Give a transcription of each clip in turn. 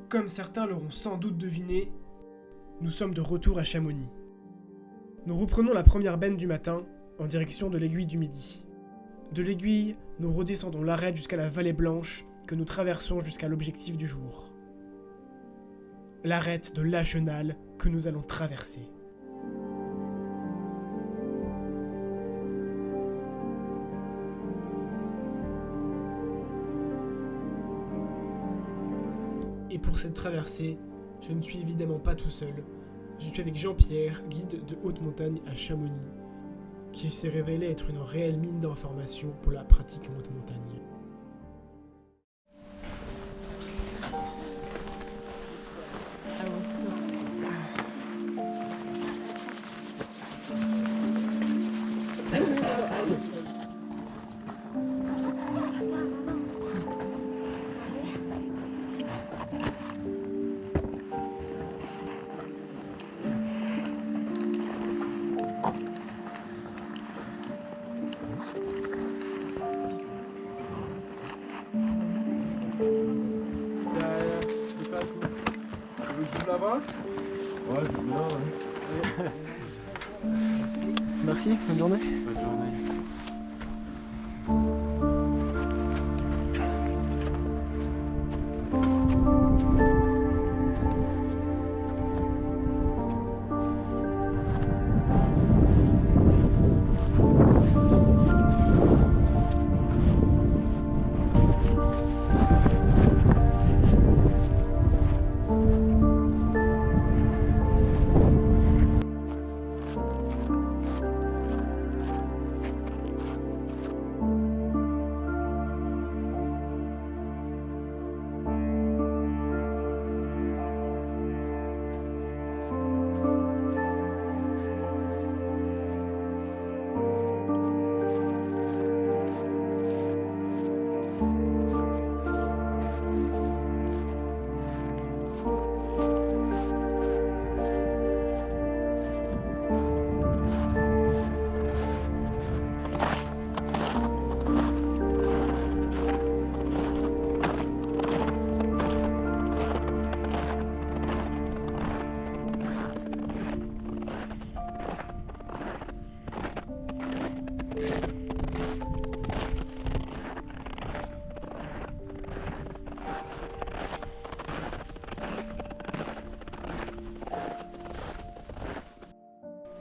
Comme certains l'auront sans doute deviné, nous sommes de retour à Chamonix. Nous reprenons la première benne du matin en direction de l'aiguille du Midi. De l'aiguille, nous redescendons l'arête jusqu'à la vallée blanche que nous traversons jusqu'à l'objectif du jour. L'arête de Lachenal que nous allons traverser. Et pour cette traversée, je ne suis évidemment pas tout seul. Je suis avec Jean-Pierre, guide de haute montagne à Chamonix, qui s'est révélé être une réelle mine d'informations pour la pratique en haute montagne. Là-bas ? Ouais, je suis là, ouais. Merci, bonne journée. Bonne journée.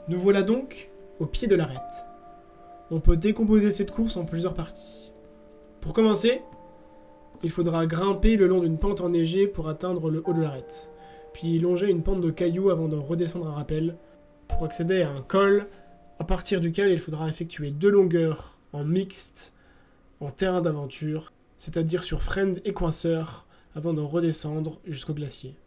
Nous voilà donc au pied de l'arête. On peut décomposer cette course en plusieurs parties. Pour commencer, il faudra grimper le long d'une pente enneigée pour atteindre le haut de l'arête, puis longer une pente de cailloux avant de redescendre un rappel, pour accéder à un col à partir duquel il faudra effectuer 2 longueurs en mixte, en terrain d'aventure, c'est-à-dire sur friend et coinceur, avant de redescendre jusqu'au glacier.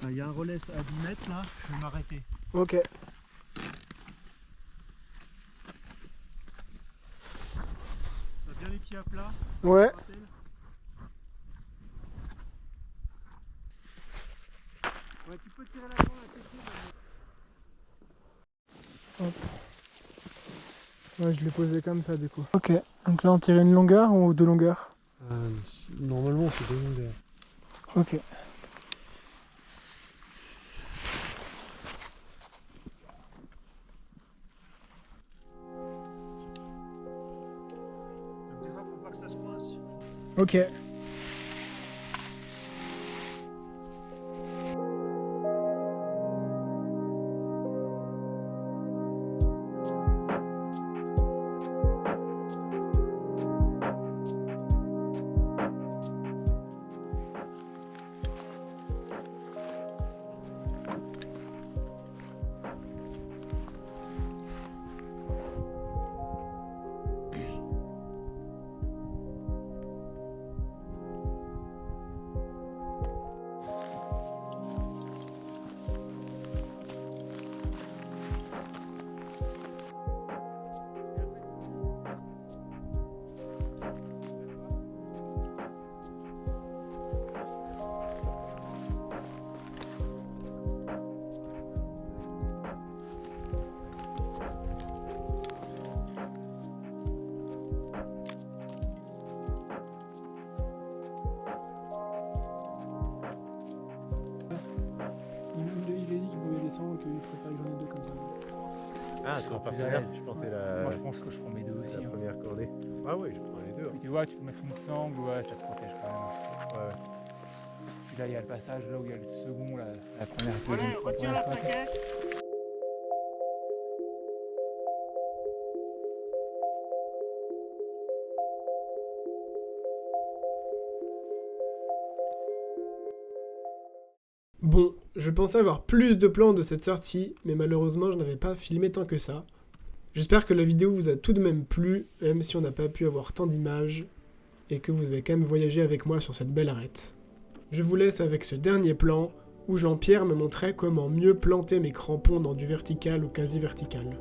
Il y a un relais à 10 mètres là, je vais m'arrêter. Ok. T'as bien les pieds à plat? Ouais. Ouais, tu peux tirer la corde à tes pieds. Hop. Ouais, je l'ai posé comme ça du coup. Ok, donc là on tire une longueur ou 2 longueurs? Normalement c'est 2 longueurs. Ok. Donc déjà faut pas que ça se coince. Ok. qu'il préfère que j'en ai deux comme ça. Ah, Je tu vas serais pas plus à première. l'aise. Je pensais Moi, la, je pense que je prends mes deux aussi. la Hein. première cordée. Ah oui, je prends les deux. Puis tu vois, tu peux mettre une sangle, ouais, ça te protège quand même. Ouais. Puis là, il y a le passage là où il y a le second, là, la première. Allez, deuxième, retiens la troisième, plaquette. Bon, je pensais avoir plus de plans de cette sortie, mais malheureusement je n'avais pas filmé tant que ça. J'espère que la vidéo vous a tout de même plu, même si on n'a pas pu avoir tant d'images, et que vous avez quand même voyagé avec moi sur cette belle arête. Je vous laisse avec ce dernier plan, où Jean-Pierre me montrait comment mieux planter mes crampons dans du vertical ou quasi vertical.